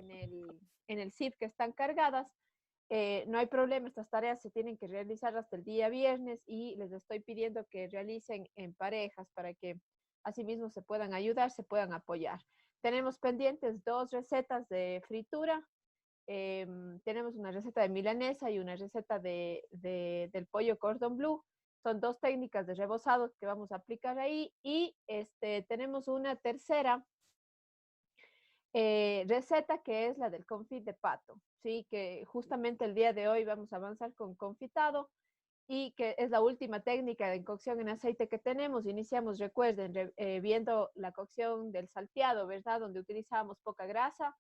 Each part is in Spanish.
en el SIF que están cargadas. No hay problema, estas tareas se tienen que realizar hasta el día viernes y les estoy pidiendo que realicen en parejas para que asimismo se puedan ayudar, se puedan apoyar. Tenemos pendientes 2 recetas de fritura. Tenemos una receta de milanesa y una receta del pollo cordon bleu. Son 2 técnicas de rebozado que vamos a aplicar ahí. Y tenemos una tercera receta que es la del confit de pato, ¿sí? Que justamente el día de hoy vamos a avanzar con confitado y que es la última técnica de cocción en aceite que tenemos. Iniciamos, recuerden, viendo la cocción del salteado, ¿verdad? Donde utilizamos poca grasa.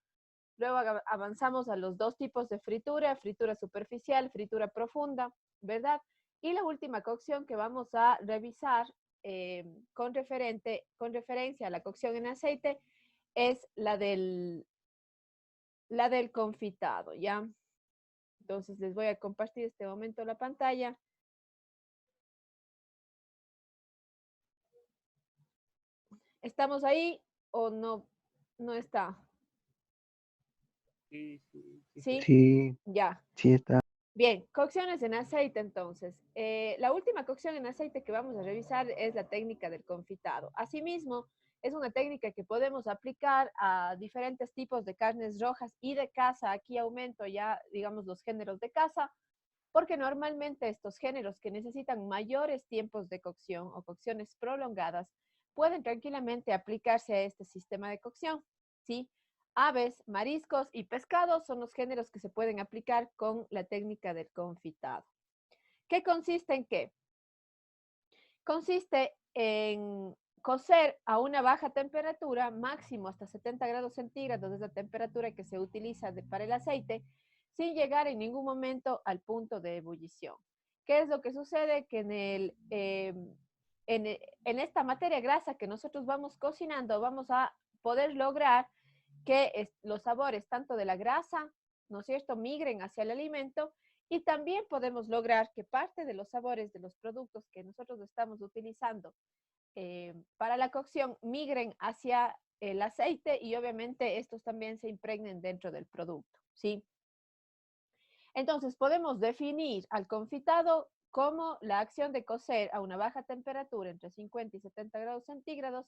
Luego avanzamos a los 2 tipos de fritura, fritura superficial, fritura profunda, ¿verdad? Y la última cocción que vamos a revisar con referencia a la cocción en aceite es la del confitado, ¿ya? Entonces les voy a compartir este momento la pantalla. ¿Estamos ahí o no, no está? Sí, sí, sí. ¿Sí? Sí, Ya. sí está. Bien, cocciones en aceite entonces. La última cocción en aceite que vamos a revisar es la técnica del confitado. Asimismo, es una técnica que podemos aplicar a diferentes tipos de carnes rojas y de caza. Aquí aumento ya, digamos, los géneros de caza, porque normalmente estos géneros que necesitan mayores tiempos de cocción o cocciones prolongadas pueden tranquilamente aplicarse a este sistema de cocción, ¿sí? Aves, mariscos y pescados son los géneros que se pueden aplicar con la técnica del confitado. ¿Qué consiste en qué? Consiste en cocer a una baja temperatura, máximo hasta 70 grados centígrados, es la temperatura que se utiliza para el aceite, sin llegar en ningún momento al punto de ebullición. ¿Qué es lo que sucede? Que en esta materia grasa que nosotros vamos cocinando, vamos a poder lograr que los sabores tanto de la grasa, ¿no es cierto?, migren hacia el alimento, y también podemos lograr que parte de los sabores de los productos que nosotros estamos utilizando para la cocción migren hacia el aceite y obviamente estos también se impregnen dentro del producto, ¿sí? Entonces podemos definir al confitado como la acción de cocer a una baja temperatura entre 50 y 70 grados centígrados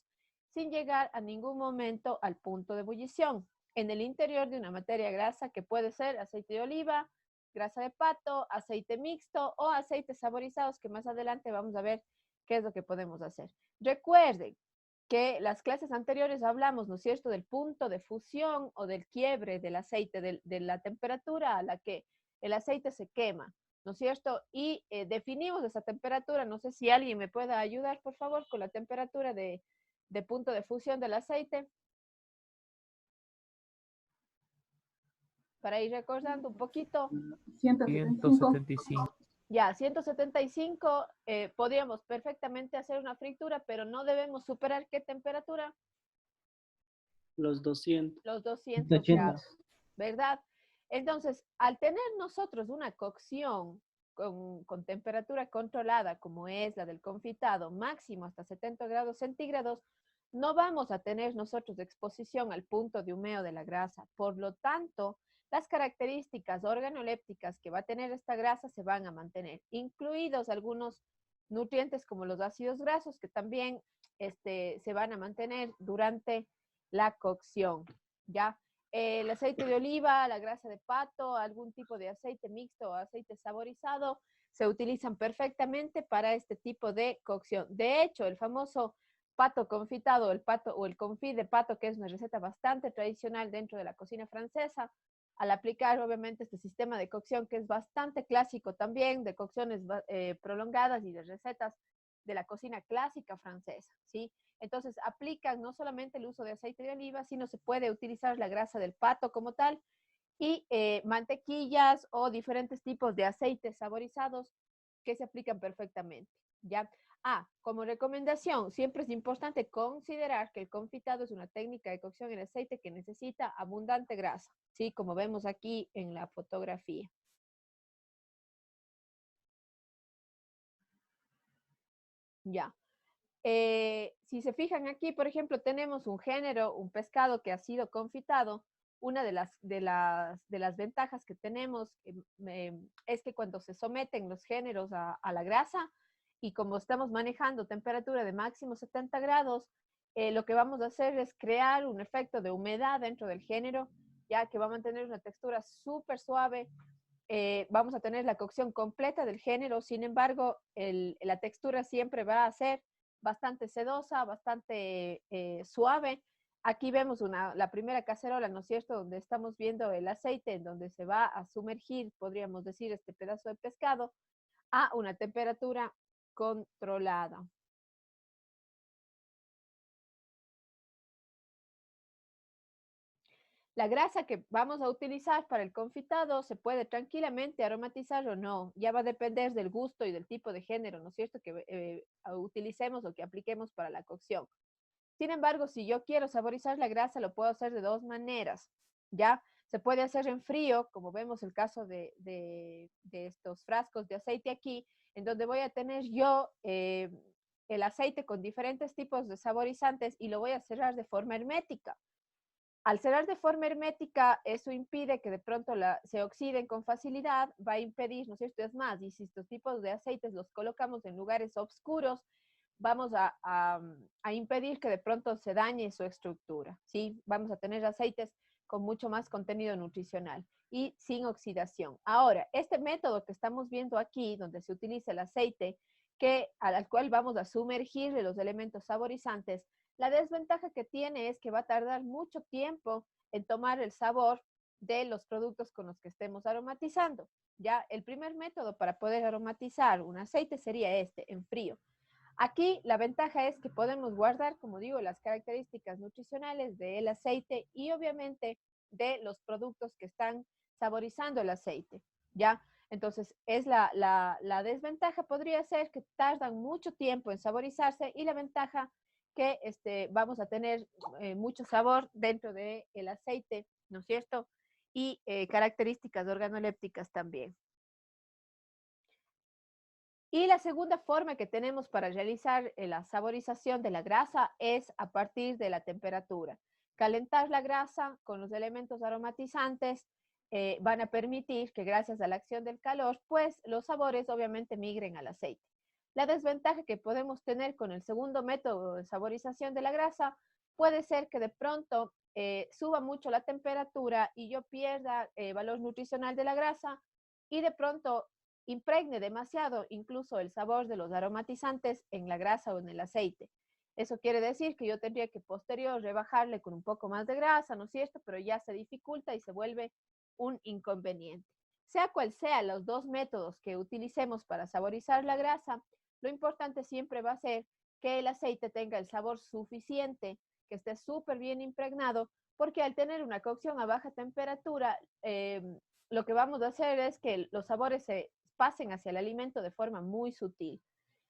sin llegar a ningún momento al punto de ebullición en el interior de una materia grasa que puede ser aceite de oliva, grasa de pato, aceite mixto o aceites saborizados que más adelante vamos a ver qué es lo que podemos hacer. Recuerden que las clases anteriores hablamos, ¿no es cierto?, del punto de fusión o del quiebre del aceite, de la temperatura a la que el aceite se quema, ¿no es cierto? Y definimos esa temperatura, no sé si alguien me pueda ayudar, por favor, con la temperatura de punto de fusión del aceite, para ir recordando un poquito. 175. 175. Ya, 175, podríamos perfectamente hacer una fritura, pero no debemos superar ¿qué temperatura? Los 200. Los 200 180. grados, ¿verdad? Entonces, al tener nosotros una cocción con temperatura controlada, como es la del confitado, máximo hasta 70 grados centígrados, no vamos a tener nosotros exposición al punto de humeo de la grasa. Por lo tanto, las características organolépticas que va a tener esta grasa se van a mantener, incluidos algunos nutrientes como los ácidos grasos que también se van a mantener durante la cocción, ¿ya? El aceite de oliva, la grasa de pato, algún tipo de aceite mixto o aceite saborizado se utilizan perfectamente para este tipo de cocción. De hecho, el famoso pato confitado, el pato o el confit de pato, que es una receta bastante tradicional dentro de la cocina francesa, al aplicar obviamente este sistema de cocción que es bastante clásico también, de cocciones prolongadas y de recetas de la cocina clásica francesa, ¿sí? Entonces aplican no solamente el uso de aceite de oliva, sino se puede utilizar la grasa del pato como tal y mantequillas o diferentes tipos de aceites saborizados que se aplican perfectamente, ¿ya? Como recomendación, siempre es importante considerar que el confitado es una técnica de cocción en aceite que necesita abundante grasa, ¿sí? Como vemos aquí en la fotografía. Ya. Si se fijan aquí, por ejemplo, tenemos un género, un pescado que ha sido confitado, una de las ventajas que tenemos es que cuando se someten los géneros a la grasa, y como estamos manejando temperatura de máximo 70 grados, lo que vamos a hacer es crear un efecto de humedad dentro del género, ya que va a mantener una textura súper suave. Vamos a tener la cocción completa del género, sin embargo, la textura siempre va a ser bastante sedosa, bastante suave. Aquí vemos la primera cacerola, ¿no es cierto?, donde estamos viendo el aceite en donde se va a sumergir, podríamos decir, este pedazo de pescado a una temperatura controlada. La grasa que vamos a utilizar para el confitado se puede tranquilamente aromatizar o no. Ya va a depender del gusto y del tipo de género, ¿no es cierto?, que utilicemos o que apliquemos para la cocción. Sin embargo, si yo quiero saborizar la grasa, lo puedo hacer de dos maneras, ¿ya? Se puede hacer en frío, como vemos el caso de estos frascos de aceite aquí, en donde voy a tener yo el aceite con diferentes tipos de saborizantes y lo voy a cerrar de forma hermética. Al cerrar de forma hermética, eso impide que de pronto se oxiden con facilidad, va a impedir, ¿no es cierto? Es más, y si estos tipos de aceites los colocamos en lugares oscuros, vamos a impedir que de pronto se dañe su estructura, ¿sí? Vamos a tener aceites con mucho más contenido nutricional y sin oxidación. Ahora, este método que estamos viendo aquí, donde se utiliza el aceite, al cual vamos a sumergirle los elementos saborizantes, la desventaja que tiene es que va a tardar mucho tiempo en tomar el sabor de los productos con los que estemos aromatizando. Ya, el primer método para poder aromatizar un aceite sería este, en frío. Aquí la ventaja es que podemos guardar, como digo, las características nutricionales del aceite y obviamente de los productos que están saborizando el aceite, ¿ya? Entonces, la desventaja podría ser que tardan mucho tiempo en saborizarse y la ventaja que vamos a tener mucho sabor dentro del aceite, ¿no es cierto? Y características organolépticas también. Y la segunda forma que tenemos para realizar la saborización de la grasa es a partir de la temperatura. Calentar la grasa con los elementos aromatizantes van a permitir que gracias a la acción del calor, pues los sabores obviamente migren al aceite. La desventaja que podemos tener con el segundo método de saborización de la grasa puede ser que de pronto suba mucho la temperatura y yo pierda valor nutricional de la grasa y de pronto impregne demasiado incluso el sabor de los aromatizantes en la grasa o en el aceite. Eso quiere decir que yo tendría que posterior rebajarle con un poco más de grasa, ¿no es cierto? Pero ya se dificulta y se vuelve un inconveniente. Sea cual sea los dos métodos que utilicemos para saborizar la grasa, lo importante siempre va a ser que el aceite tenga el sabor suficiente, que esté súper bien impregnado, porque al tener una cocción a baja temperatura, lo que vamos a hacer es que los sabores se pasen hacia el alimento de forma muy sutil.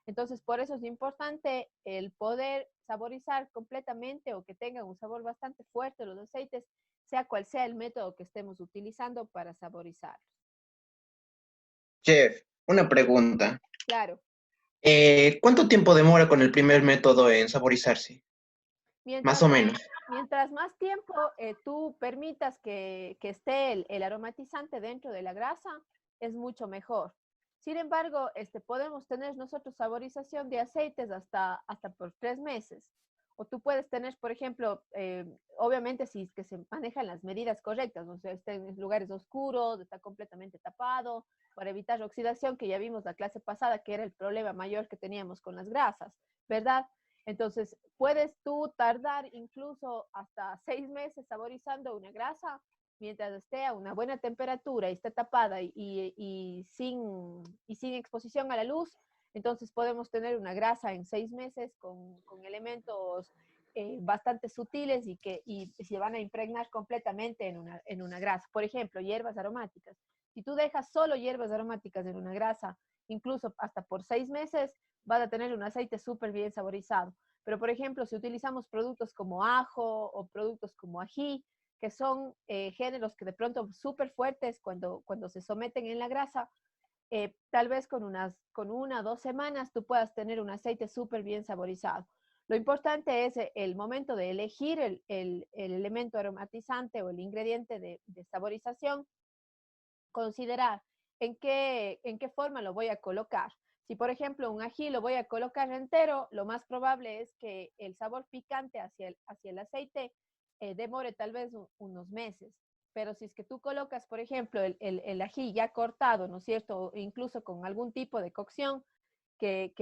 Entonces, por eso es importante el poder saborizar completamente o que tengan un sabor bastante fuerte los aceites, sea cual sea el método que estemos utilizando para saborizarlos. Chef, una pregunta. Claro. ¿Cuánto tiempo demora con el primer método en saborizarse? Más o menos. Mientras más tiempo tú permitas que esté el aromatizante dentro de la grasa, es mucho mejor. Sin embargo, podemos tener nosotros saborización de aceites hasta por 3 meses. O tú puedes tener, por ejemplo, obviamente si es que se manejan las medidas correctas, o sea, está en lugares oscuros, está completamente tapado, para evitar oxidación, que ya vimos la clase pasada, que era el problema mayor que teníamos con las grasas, ¿verdad? Entonces, puedes tú tardar incluso hasta 6 meses saborizando una grasa mientras esté a una buena temperatura y esté tapada y sin exposición a la luz. Entonces, podemos tener una grasa en 6 meses con elementos bastante sutiles y se van a impregnar completamente en una grasa. Por ejemplo, hierbas aromáticas. Si tú dejas solo hierbas aromáticas en una grasa, incluso hasta por 6 meses, vas a tener un aceite súper bien saborizado. Pero, por ejemplo, si utilizamos productos como ajo o productos como ají, que son géneros que de pronto súper fuertes cuando se someten en la grasa, tal vez con 1 o 2 semanas tú puedas tener un aceite súper bien saborizado. Lo importante es el momento de elegir el elemento aromatizante o el ingrediente de saborización, considerar en qué forma lo voy a colocar. Si, por ejemplo, un ají lo voy a colocar entero, lo más probable es que el sabor picante hacia el aceite demore tal vez unos meses. Pero si es que tú colocas, por ejemplo, el ají ya cortado, ¿no es cierto? O incluso con algún tipo de cocción que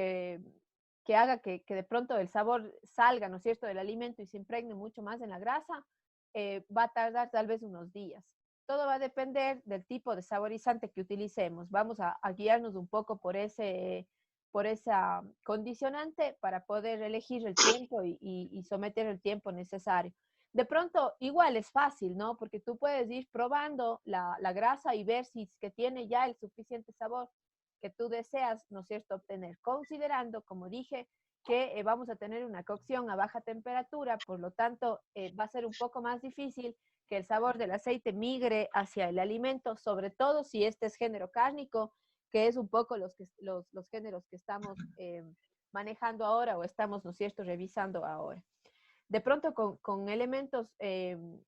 haga que de pronto el sabor salga, ¿no es cierto?, del alimento y se impregne mucho más en la grasa, va a tardar tal vez unos días. Todo va a depender del tipo de saborizante que utilicemos. Vamos a guiarnos un poco por esa condicionante para poder elegir el tiempo y someter el tiempo necesario. De pronto, igual es fácil, ¿no? Porque tú puedes ir probando la grasa y ver si es que tiene ya el suficiente sabor que tú deseas, ¿no es cierto?, obtener, considerando, como dije, que vamos a tener una cocción a baja temperatura, por lo tanto, va a ser un poco más difícil que el sabor del aceite migre hacia el alimento, sobre todo si este es género cárnico, que es un poco los géneros que estamos manejando ahora o estamos, ¿no es cierto?, revisando ahora. De pronto con elementos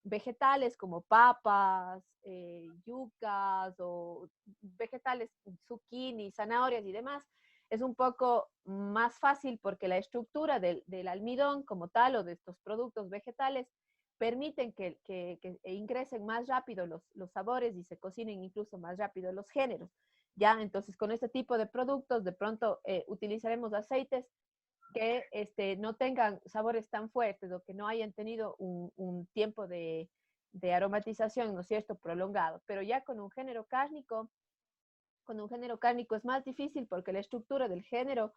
vegetales como papas, yucas o vegetales, zucchini, zanahorias y demás, es un poco más fácil porque la estructura del almidón como tal o de estos productos vegetales permiten que ingresen más rápido los sabores y se cocinen incluso más rápido los géneros. ¿Ya? Entonces, con este tipo de productos, de pronto utilizaremos aceites que no tengan sabores tan fuertes o que no hayan tenido un tiempo de aromatización, ¿no es cierto?, prolongado. Pero ya con un género cárnico es más difícil porque la estructura del género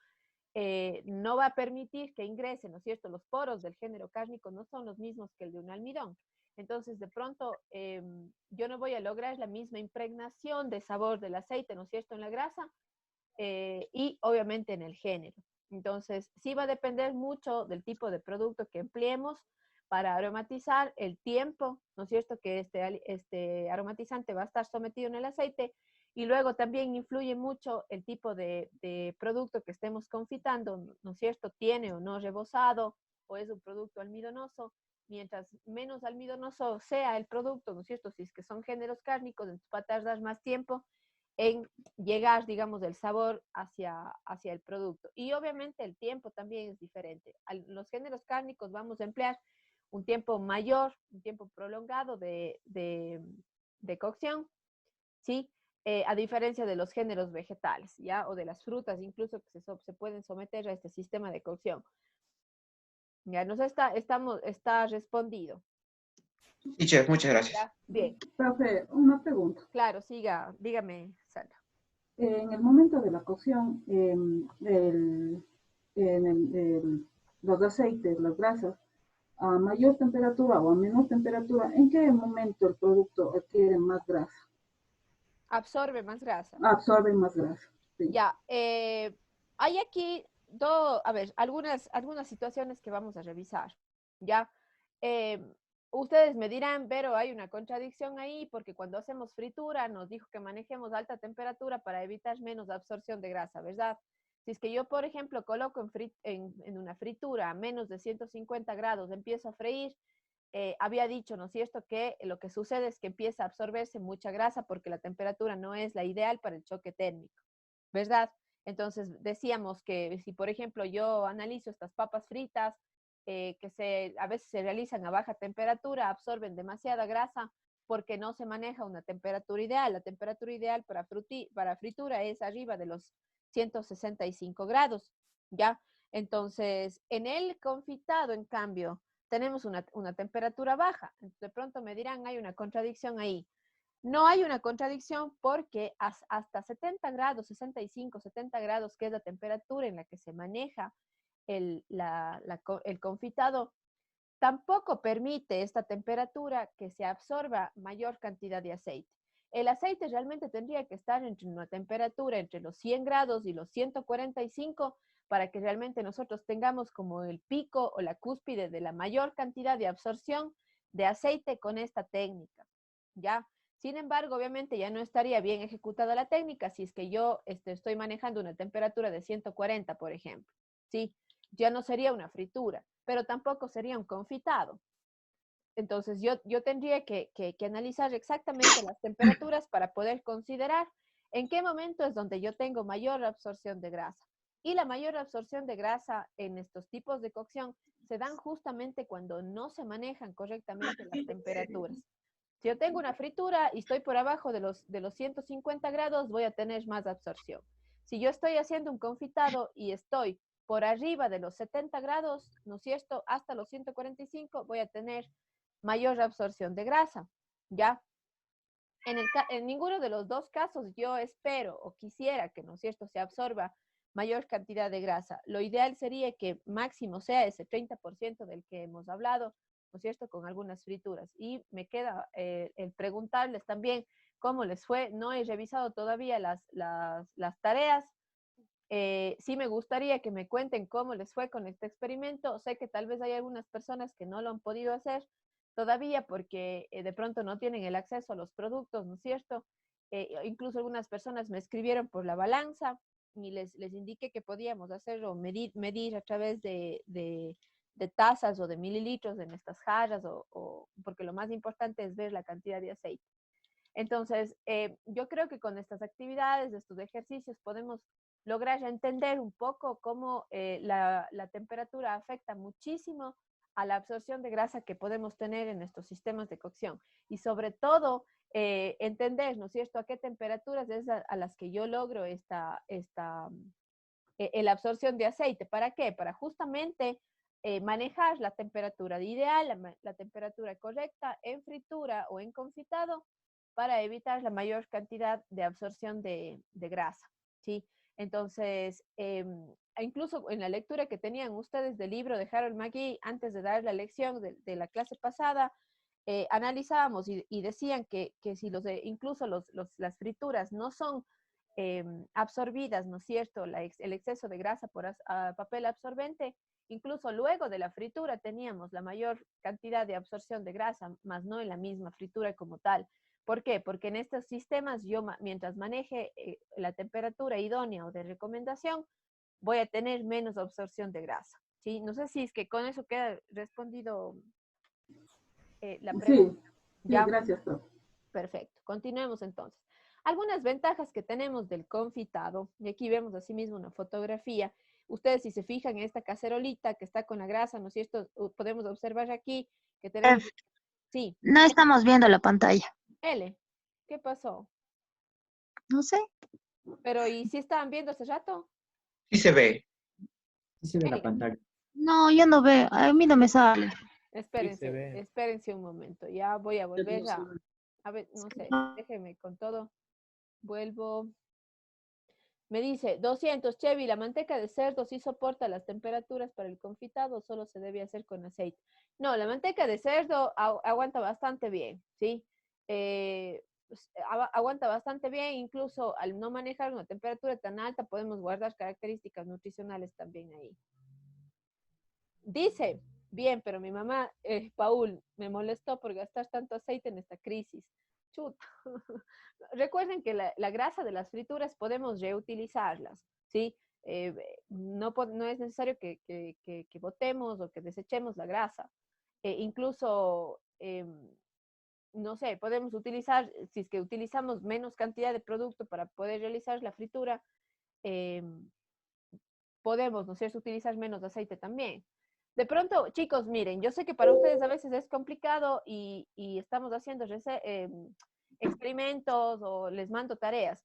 no va a permitir que ingresen, ¿no es cierto? Los poros del género cárnico no son los mismos que el de un almidón. Entonces, de pronto, yo no voy a lograr la misma impregnación de sabor del aceite, ¿no es cierto?, en la grasa y obviamente en el género. Entonces, sí va a depender mucho del tipo de producto que empleemos para aromatizar, el tiempo, ¿no es cierto?, que este aromatizante va a estar sometido en el aceite, y luego también influye mucho el tipo de producto que estemos confitando, ¿no es cierto?, tiene o no rebozado, o es un producto almidonoso. Mientras menos almidonoso sea el producto, ¿no es cierto?, si es que son géneros cárnicos, entonces va a tardar más tiempo en llegar, digamos, el sabor hacia el producto. Y obviamente el tiempo también es diferente. Los géneros cárnicos vamos a emplear un tiempo mayor, un tiempo prolongado de cocción, ¿sí? A diferencia de los géneros vegetales, ¿ya? O de las frutas, incluso que se pueden someter a este sistema de cocción. Ya nos está respondido. Y chef, muchas gracias. ¿Ya? Bien. Profe, una pregunta. Claro, dígame, Sandra. En el momento de la cocción, los aceites, las grasas, a mayor temperatura o a menor temperatura, ¿en qué momento el producto adquiere más grasa? Absorbe más grasa. Absorbe más grasa. Sí. Ya, hay aquí algunas situaciones que vamos a revisar, ¿ya? Ustedes me dirán, pero hay una contradicción ahí porque cuando hacemos fritura nos dijo que manejemos alta temperatura para evitar menos absorción de grasa, ¿verdad? Si es que yo, por ejemplo, coloco en una fritura a menos de 150 grados, empiezo a freír, había dicho, ¿no es cierto?, que lo que sucede es que empieza a absorberse mucha grasa porque la temperatura no es la ideal para el choque térmico, ¿verdad? Entonces decíamos que si, por ejemplo, yo analizo estas papas fritas, que a veces se realizan a baja temperatura, absorben demasiada grasa porque no se maneja una temperatura ideal. La temperatura ideal para fritura es arriba de los 165 grados, ¿ya? Entonces, en el confitado, en cambio, tenemos una temperatura baja. De pronto me dirán, hay una contradicción ahí. No hay una contradicción porque hasta 70 grados, 65, 70 grados, que es la temperatura en la que se maneja el confitado, tampoco permite esta temperatura que se absorba mayor cantidad de aceite. El aceite realmente tendría que estar entre una temperatura entre los 100 grados y los 145 para que realmente nosotros tengamos como el pico o la cúspide de la mayor cantidad de absorción de aceite con esta técnica, ¿ya? Sin embargo, obviamente ya no estaría bien ejecutada la técnica si es que yo estoy manejando una temperatura de 140, por ejemplo, ¿sí? ya no sería una fritura, pero tampoco sería un confitado. Entonces, yo tendría que analizar exactamente las temperaturas para poder considerar en qué momento es donde yo tengo mayor absorción de grasa. Y la mayor absorción de grasa en estos tipos de cocción se dan justamente cuando no se manejan correctamente las temperaturas. Si yo tengo una fritura y estoy por abajo de los 150 grados, voy a tener más absorción. Si yo estoy haciendo un confitado y estoy por arriba de los 70 grados, ¿no es cierto? Hasta los 145 voy a tener mayor absorción de grasa, ¿ya? En ninguno de los dos casos yo espero o quisiera que, ¿no es cierto?, se absorba mayor cantidad de grasa. Lo ideal sería que máximo sea ese 30% del que hemos hablado, ¿no es cierto?, con algunas frituras. Y me queda el preguntarles también cómo les fue. No he revisado todavía las tareas. Sí me gustaría que me cuenten cómo les fue con este experimento. Sé que tal vez hay algunas personas que no lo han podido hacer todavía porque de pronto no tienen el acceso a los productos, ¿no es cierto? Incluso algunas personas me escribieron por la balanza y les indiqué que podíamos hacerlo, medir a través de tazas o de mililitros en estas jarras, porque lo más importante es ver la cantidad de aceite. Entonces, yo creo que con estas actividades, estos ejercicios, podemos lograr entender un poco cómo la temperatura afecta muchísimo a la absorción de grasa que podemos tener en estos sistemas de cocción. Y sobre todo, entender, ¿no es cierto?, a qué temperaturas es a las que yo logro la absorción de aceite. ¿Para qué? Para justamente manejar la temperatura ideal, la temperatura correcta en fritura o en confitado para evitar la mayor cantidad de absorción de grasa, ¿sí? Entonces, incluso en la lectura que tenían ustedes del libro de Harold McGee, antes de dar la lección de la clase pasada, analizábamos y decían que si incluso las frituras no son absorbidas, ¿no es cierto?, el exceso de grasa por papel absorbente, incluso luego de la fritura teníamos la mayor cantidad de absorción de grasa, más no en la misma fritura como tal. ¿Por qué? Porque en estos sistemas yo, mientras maneje la temperatura idónea o de recomendación, voy a tener menos absorción de grasa, ¿sí? No sé si es que con eso queda respondido la pregunta. Sí, ¿ya? Gracias, profe. Perfecto. Continuemos entonces. Algunas ventajas que tenemos del confitado, y aquí vemos así mismo una fotografía. Ustedes si se fijan en esta cacerolita que está con la grasa, ¿no es cierto? Podemos observar aquí que tenemos... Sí. No estamos viendo la pantalla. L, ¿qué pasó? No sé. Pero, ¿y si estaban viendo hace rato? Sí se ve. Sí se ve la pantalla. No, yo no veo. A mí no me sale. Espérense, espérense un momento. Ya voy a volver a ver, no sé, déjenme con todo. Vuelvo. Me dice, 200, Chevy, ¿la manteca de cerdo sí soporta las temperaturas para el confitado o solo se debe hacer con aceite? No, la manteca de cerdo aguanta bastante bien, ¿sí? Aguanta bastante bien, incluso al no manejar una temperatura tan alta podemos guardar características nutricionales también ahí. Dice, bien, pero mi mamá, Paul, me molestó por gastar tanto aceite en esta crisis. Chuta. Recuerden que la grasa de las frituras podemos reutilizarlas, ¿sí? No es necesario que botemos o que desechemos la grasa. Incluso, no sé, podemos utilizar, si es que utilizamos menos cantidad de producto para poder realizar la fritura, podemos, ¿no es cierto?, utilizar menos aceite también. De pronto, chicos, miren, yo sé que para ustedes a veces es complicado y estamos haciendo experimentos o les mando tareas.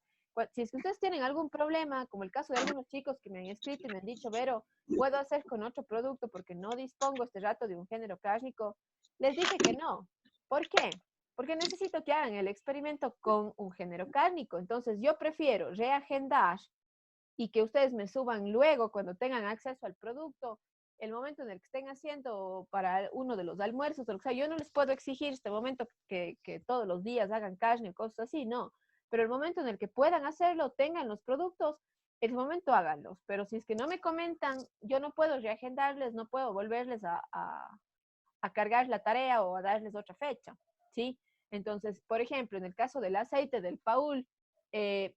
Si es que ustedes tienen algún problema, como el caso de algunos chicos que me han escrito y me han dicho, Vero, puedo hacer con otro producto porque no dispongo este rato de un género cárnico, les dije que no. ¿Por qué? Porque necesito que hagan el experimento con un género cárnico. Entonces, yo prefiero reagendar y que ustedes me suban luego cuando tengan acceso al producto, el momento en el que estén haciendo para uno de los almuerzos, o sea, yo no les puedo exigir este momento que todos los días hagan carne o cosas así, no, pero el momento en el que puedan hacerlo, tengan los productos, el momento háganlos, pero si es que no me comentan, yo no puedo reagendarles, no puedo volverles a cargar la tarea o a darles otra fecha, ¿sí? Entonces, por ejemplo, en el caso del aceite del Paul,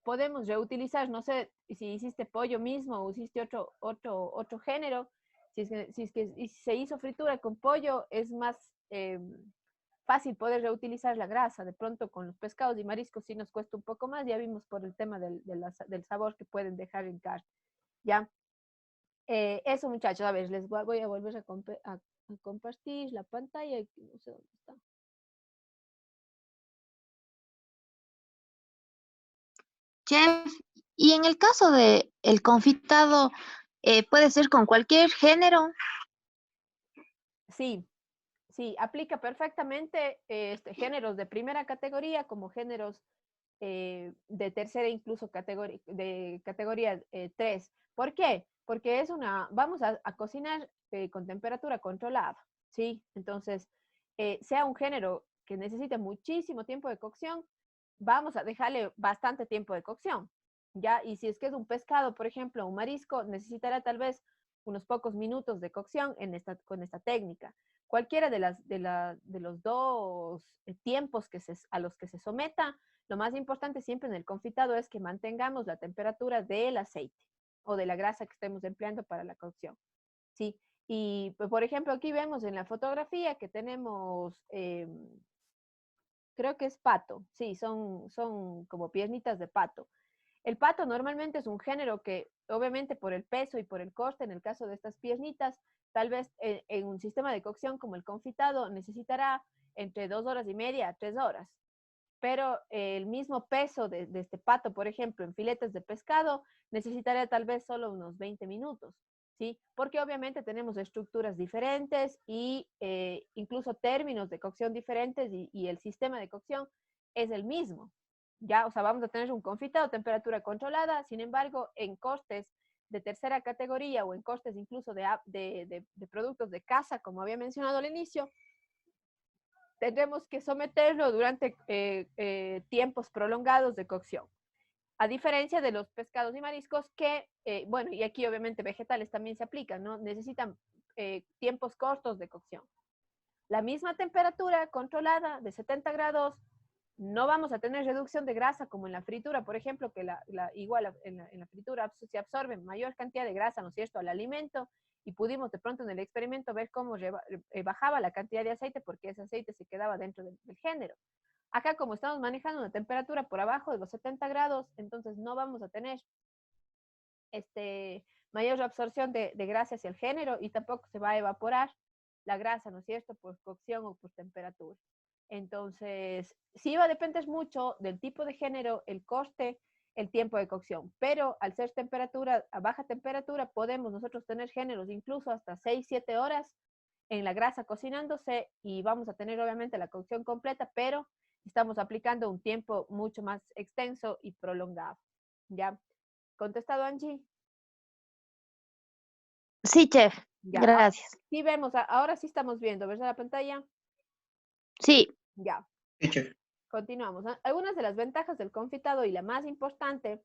podemos reutilizar, no sé si hiciste pollo mismo o hiciste otro género, Si se hizo fritura con pollo, es más fácil poder reutilizar la grasa. De pronto con los pescados y mariscos sí nos cuesta un poco más, ya vimos por el tema del sabor que pueden dejar en carne. ¿Ya? Eso, muchachos, a ver, les voy a volver a compartir la pantalla. No sé dónde está. Chef, y en el caso de el confitado, puede ser con cualquier género. Sí, sí, aplica perfectamente géneros de primera categoría como géneros de tercera, incluso de categoría 3. ¿Por qué? Porque vamos a cocinar con temperatura controlada, ¿sí? Entonces, sea un género que necesite muchísimo tiempo de cocción, vamos a dejarle bastante tiempo de cocción, ¿ya? Y si es que es un pescado, por ejemplo, un marisco, necesitará tal vez unos pocos minutos de cocción con esta técnica. Cualquiera de los dos tiempos a los que se someta, lo más importante siempre en el confitado es que mantengamos la temperatura del aceite o de la grasa que estemos empleando para la cocción, ¿sí? Y, por ejemplo, aquí vemos en la fotografía que tenemos, creo que es pato, sí, son como piernitas de pato. El pato normalmente es un género que, obviamente, por el peso y por el coste, en el caso de estas piernitas, tal vez en un sistema de cocción como el confitado necesitará entre 2 horas y media a 3 horas. Pero el mismo peso de este pato, por ejemplo, en filetes de pescado, necesitaría tal vez solo unos 20 minutos, ¿sí? Porque obviamente tenemos estructuras diferentes y incluso términos de cocción diferentes y el sistema de cocción es el mismo, ¿ya? O sea, vamos a tener un confitado a temperatura controlada, sin embargo, en costes de tercera categoría o en costes incluso de productos de casa, como había mencionado al inicio, tendremos que someterlo durante tiempos prolongados de cocción. A diferencia de los pescados y mariscos que, bueno, y aquí obviamente vegetales también se aplican, ¿no? Necesitan tiempos cortos de cocción. La misma temperatura controlada de 70 grados, no vamos a tener reducción de grasa como en la fritura, por ejemplo, que igual en la fritura se absorbe mayor cantidad de grasa, ¿no es cierto?, al alimento, y pudimos de pronto en el experimento ver cómo bajaba la cantidad de aceite porque ese aceite se quedaba dentro del género. Acá, como estamos manejando una temperatura por abajo de los 70 grados, entonces no vamos a tener mayor absorción de grasa hacia el género y tampoco se va a evaporar la grasa, ¿no es cierto?, por cocción o por temperatura. Entonces, sí va a depender mucho del tipo de género, el coste, el tiempo de cocción, pero al ser temperatura, a baja temperatura, podemos nosotros tener géneros incluso hasta 6, 7 horas en la grasa cocinándose y vamos a tener obviamente la cocción completa, pero estamos aplicando un tiempo mucho más extenso y prolongado. ¿Ya? ¿Contestado, Angie? Sí, chef. Ya. Gracias. Sí vemos, ahora sí estamos viendo, ¿verdad la pantalla? Sí. Ya. Sí, chef. Continuamos. Algunas de las ventajas del confitado y la más importante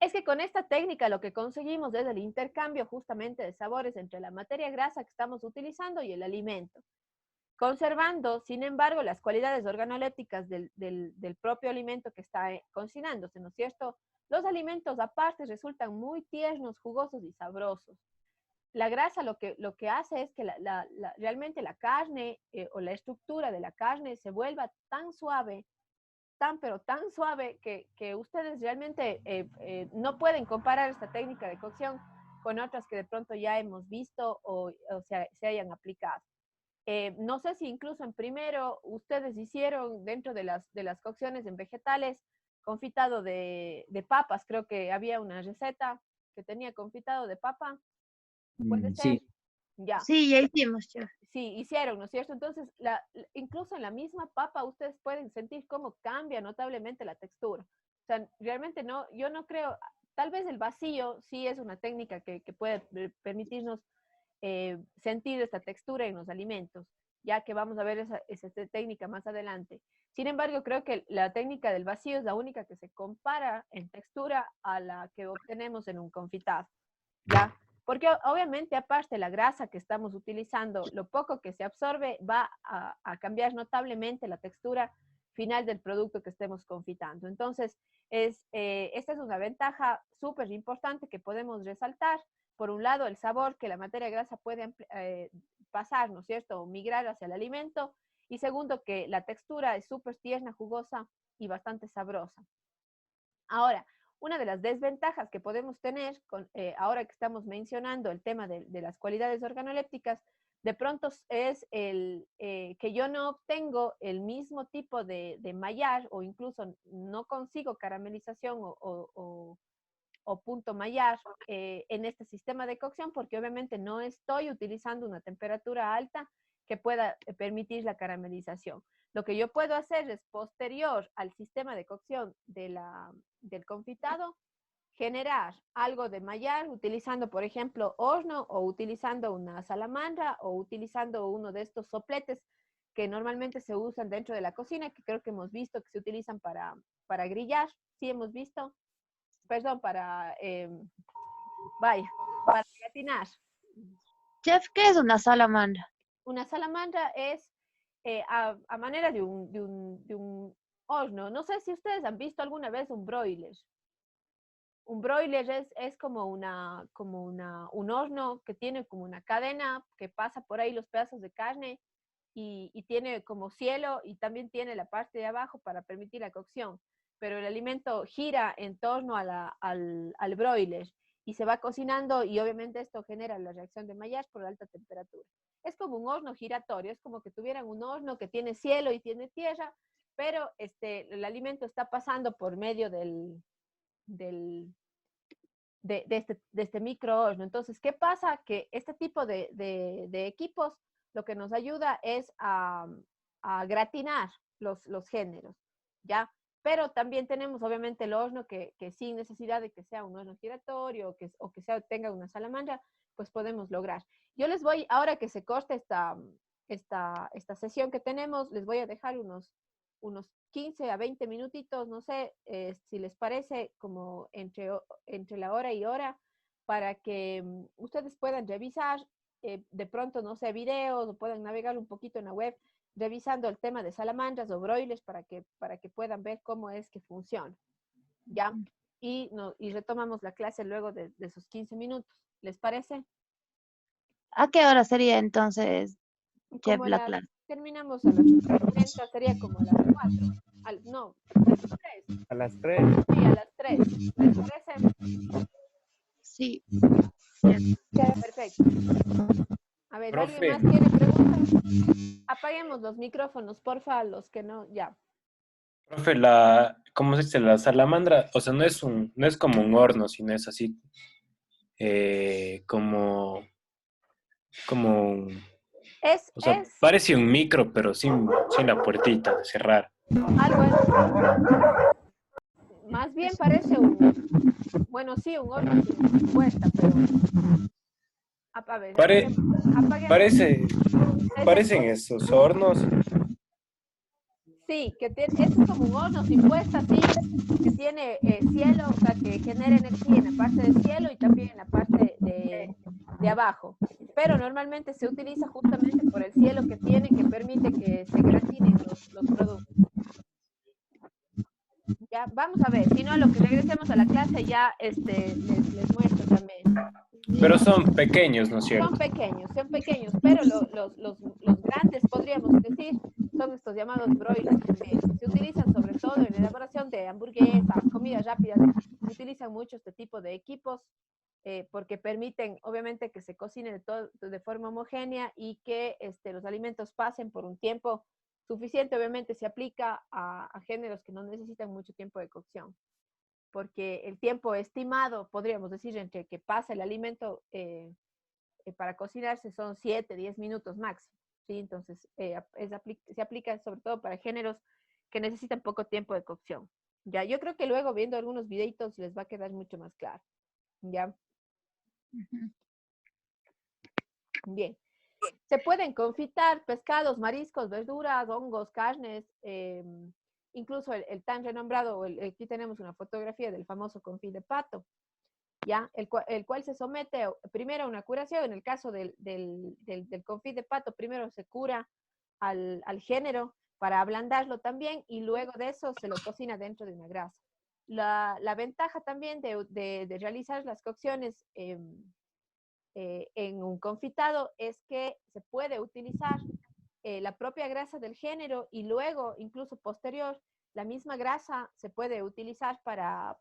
es que con esta técnica lo que conseguimos es el intercambio justamente de sabores entre la materia grasa que estamos utilizando y el alimento, conservando, sin embargo, las cualidades organolépticas del propio alimento que está cocinándose, ¿no es cierto? Los alimentos aparte resultan muy tiernos, jugosos y sabrosos. La grasa lo que hace es que realmente la carne o la estructura de la carne se vuelva tan suave, pero tan suave que ustedes realmente no pueden comparar esta técnica de cocción con otras que de pronto ya hemos visto o se hayan aplicado. No sé si incluso en primero ustedes hicieron dentro de las cocciones en vegetales confitado de papas. Creo que había una receta que tenía confitado de papa. ¿Puede ser? Sí, Ya. Sí, ya hicimos, chef. Sí, hicieron, ¿no es cierto? Entonces, incluso en la misma papa ustedes pueden sentir cómo cambia notablemente la textura. O sea, realmente no, yo no creo, tal vez el vacío sí es una técnica que puede permitirnos sentir esta textura en los alimentos, ya que vamos a ver esa técnica más adelante. Sin embargo, creo que la técnica del vacío es la única que se compara en textura a la que obtenemos en un confitado, ¿ya? Porque obviamente aparte la grasa que estamos utilizando, lo poco que se absorbe va a cambiar notablemente la textura final del producto que estemos confitando. Entonces, esta es una ventaja súper importante que podemos resaltar por un lado, el sabor que la materia grasa puede pasar, ¿no es cierto?, o migrar hacia el alimento. Y segundo, que la textura es súper tierna, jugosa y bastante sabrosa. Ahora, una de las desventajas que podemos tener, ahora que estamos mencionando el tema de las cualidades organolépticas, de pronto es que yo no obtengo el mismo tipo de mallar, o incluso no consigo caramelización o punto mallar en este sistema de cocción, porque obviamente no estoy utilizando una temperatura alta que pueda permitir la caramelización. Lo que yo puedo hacer es, posterior al sistema de cocción del confitado, generar algo de mallar utilizando, por ejemplo, horno, o utilizando una salamandra, o utilizando uno de estos sopletes que normalmente se usan dentro de la cocina, que creo que hemos visto que se utilizan para grillar. Sí, hemos visto. Perdón, para gratinar. Chef, ¿qué es una salamandra? Una salamandra es a manera de un horno. No sé si ustedes han visto alguna vez un broiler. Un broiler es como un horno que tiene como una cadena que pasa por ahí los pedazos de carne y tiene como cielo, y también tiene la parte de abajo para permitir la cocción. Pero el alimento gira en torno al broiler y se va cocinando, y obviamente esto genera la reacción de Maillard por alta temperatura. Es como un horno giratorio, es como que tuvieran un horno que tiene cielo y tiene tierra, pero el alimento está pasando por medio de este microhorno. Entonces, ¿qué pasa? Que este tipo de equipos lo que nos ayuda es a gratinar los géneros, ¿ya? Pero también tenemos obviamente el horno que sin necesidad de que sea un horno giratorio o que tenga una salamandra, pues podemos lograr. Yo les voy, ahora que se corte esta sesión que tenemos, les voy a dejar unos 15 a 20 minutitos, no sé si les parece, como entre la hora y hora, para que ustedes puedan revisar de pronto, no sé, videos, o puedan navegar un poquito en la web revisando el tema de salamandras o broilers para que puedan ver cómo es que funciona, ¿ya? Y retomamos la clase luego de esos 15 minutos. ¿Les parece? ¿A qué hora sería entonces, Chef, la clase? Terminamos a las 30, sería como a las 4. No, a las 3. A las 3. Sí, a las 3. ¿Les parece? Sí. Perfecto. A ver, Profe. ¿alguien más tiene preguntas? Apaguemos los micrófonos, porfa, los que no, ya. Profe, ¿cómo se dice? La salamandra, o sea, no es como un horno, sino es así, como o sea, parece un micro, pero sin la puertita de cerrar. Bueno. Más bien parece un horno sin puerta, pero a ver, parecen esos hornos. Sí, es como un horno sin puesta, sí, que tiene cielo, o sea, que genera energía en la parte del cielo y también en la parte de abajo. Pero normalmente se utiliza justamente por el cielo que tiene, que permite que se gratinen los productos. Ya, vamos a ver, si no, a lo que regresemos a la clase ya les muestro también. Pero son pequeños, ¿no es cierto? Son pequeños, pero los grandes, podríamos decir, son estos llamados broilers también. Se utilizan sobre todo en la elaboración de hamburguesas, comidas rápidas. Se utilizan mucho este tipo de equipos porque permiten, obviamente, que se cocine de forma homogénea y que los alimentos pasen por un tiempo suficiente. Obviamente se aplica a géneros que no necesitan mucho tiempo de cocción, porque el tiempo estimado, podríamos decir, entre que pasa el alimento para cocinarse son 7, 10 minutos máximo, ¿sí? Entonces, se aplica sobre todo para géneros que necesitan poco tiempo de cocción, ¿ya? Yo creo que luego, viendo algunos videitos, les va a quedar mucho más claro, ¿ya? Bien. Se pueden confitar pescados, mariscos, verduras, hongos, carnes, incluso el tan renombrado, aquí tenemos una fotografía del famoso confit de pato, ¿ya? El cual se somete primero a una curación. En el caso del confit de pato, primero se cura al género para ablandarlo también, y luego de eso se lo cocina dentro de una grasa. La ventaja también de realizar las cocciones en un confitado es que se puede utilizar la propia grasa del género y luego, incluso posterior, la misma grasa se puede utilizar para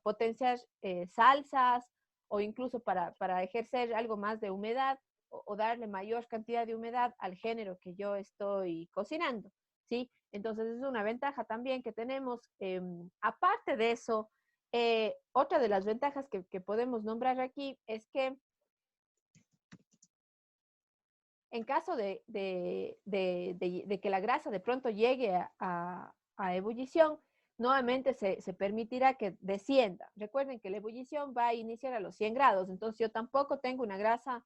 potenciar salsas o incluso para ejercer algo más de humedad o darle mayor cantidad de humedad al género que yo estoy cocinando, ¿sí? Entonces es una ventaja también que tenemos. Aparte de eso, otra de las ventajas que podemos nombrar aquí es que en caso de que la grasa de pronto llegue a ebullición, nuevamente se permitirá que descienda. Recuerden que la ebullición va a iniciar a los 100 grados, entonces yo tampoco tengo una grasa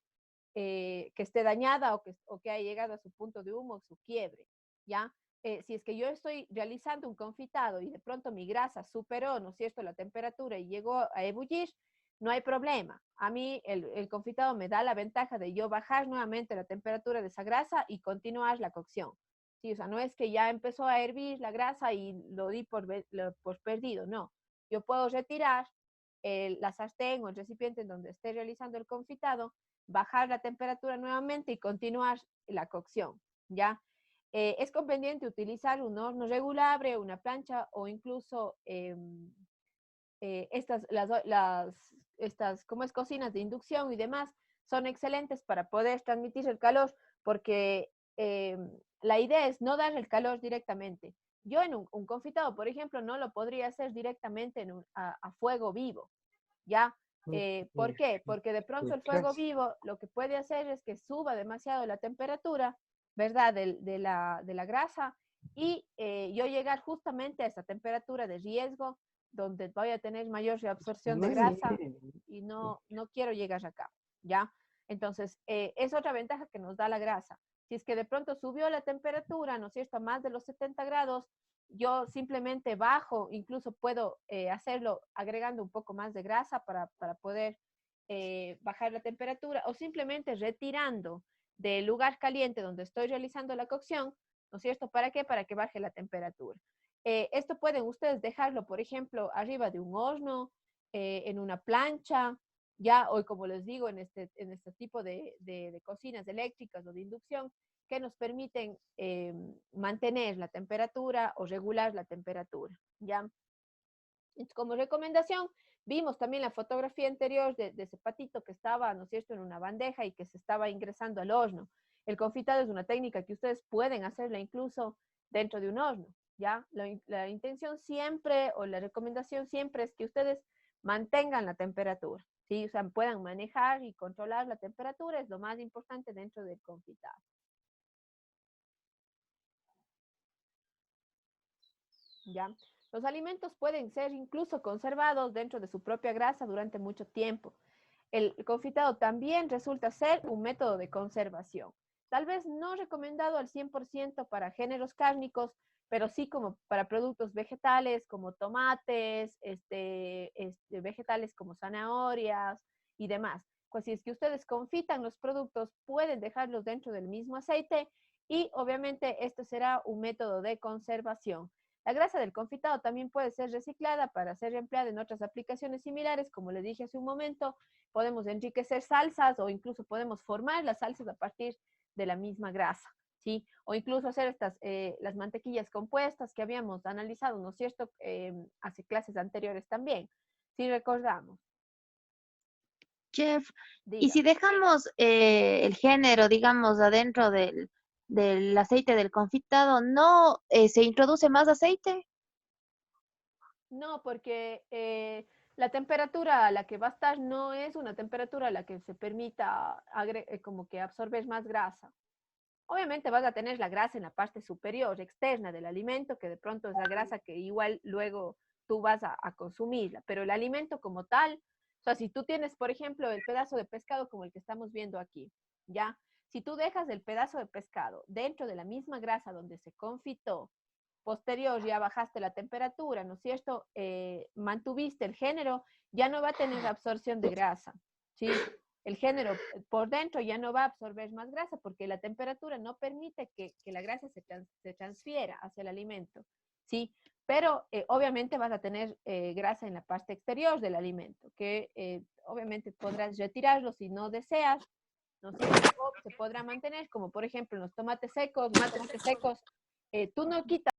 que esté dañada o que haya llegado a su punto de humo o su quiebre, ¿ya? Si es que yo estoy realizando un confitado y de pronto mi grasa superó, ¿no es cierto?, la temperatura y llegó a ebullir, no hay problema. A mí el confitado me da la ventaja de yo bajar nuevamente la temperatura de esa grasa y continuar la cocción. Sí, o sea, no es que ya empezó a hervir la grasa y lo di por perdido, no. Yo puedo retirar la sartén o el recipiente en donde esté realizando el confitado, bajar la temperatura nuevamente y continuar la cocción, ¿ya? Es conveniente utilizar un horno regulable, una plancha o incluso estas como es cocinas de inducción y demás, son excelentes para poder transmitir el calor, porque la idea es no dar el calor directamente. Yo en un confitado, por ejemplo, no lo podría hacer directamente a fuego vivo, ¿ya? ¿Por qué? Porque de pronto el fuego vivo lo que puede hacer es que suba demasiado la temperatura, ¿verdad? De la grasa y yo llegar justamente a esa temperatura de riesgo donde voy a tener mayor reabsorción de grasa y no quiero llegar acá, ¿ya? Entonces, es otra ventaja que nos da la grasa. Si es que de pronto subió la temperatura, ¿no es cierto?, a más de los 70 grados, yo simplemente bajo, incluso puedo hacerlo agregando un poco más de grasa para poder bajar la temperatura o simplemente retirando del lugar caliente donde estoy realizando la cocción, ¿no es cierto? ¿Para qué? Para que baje la temperatura. Esto pueden ustedes dejarlo, por ejemplo, arriba de un horno, en una plancha, ya hoy, como les digo, en este tipo de cocinas eléctricas o de inducción, que nos permiten mantener la temperatura o regular la temperatura, ¿ya? Entonces, como recomendación, vimos también la fotografía anterior de ese patito que estaba, ¿no es cierto?, en una bandeja y que se estaba ingresando al horno. El confitado es una técnica que ustedes pueden hacerla incluso dentro de un horno, ¿ya? La intención siempre o la recomendación siempre es que ustedes mantengan la temperatura, ¿sí? O sea, puedan manejar y controlar la temperatura, es lo más importante dentro del confitado. ¿Ya? Los alimentos pueden ser incluso conservados dentro de su propia grasa durante mucho tiempo. El confitado también resulta ser un método de conservación. Tal vez no recomendado al 100% para géneros cárnicos, pero sí como para productos vegetales como tomates, vegetales como zanahorias y demás. Pues si es que ustedes confitan los productos, pueden dejarlos dentro del mismo aceite y obviamente este será un método de conservación. La grasa del confitado también puede ser reciclada para ser empleada en otras aplicaciones similares, como les dije hace un momento. Podemos enriquecer salsas o incluso podemos formar las salsas a partir de la misma grasa, ¿sí? O incluso hacer las mantequillas compuestas que habíamos analizado, ¿no es cierto?, hace clases anteriores también, si recordamos. Chef, y si dejamos el género, digamos, adentro del aceite del confitado, ¿no se introduce más aceite? No, porque la temperatura a la que va a estar no es una temperatura a la que se permita como que absorber más grasa. Obviamente vas a tener la grasa en la parte superior, externa del alimento, que de pronto es la grasa que igual luego tú vas a consumirla, pero el alimento como tal, o sea, si tú tienes, por ejemplo, el pedazo de pescado como el que estamos viendo aquí, ¿ya? Si tú dejas el pedazo de pescado dentro de la misma grasa donde se confitó, posterior ya bajaste la temperatura, ¿no es cierto? Mantuviste el género, ya no va a tener absorción de grasa, ¿sí? El género por dentro ya no va a absorber más grasa porque la temperatura no permite que la grasa se transfiera hacia el alimento, ¿sí? Pero obviamente vas a tener grasa en la parte exterior del alimento, que obviamente podrás retirarlo si no deseas, ¿no es cierto? O se podrá mantener, como por ejemplo en los tomates secos, tú no quitas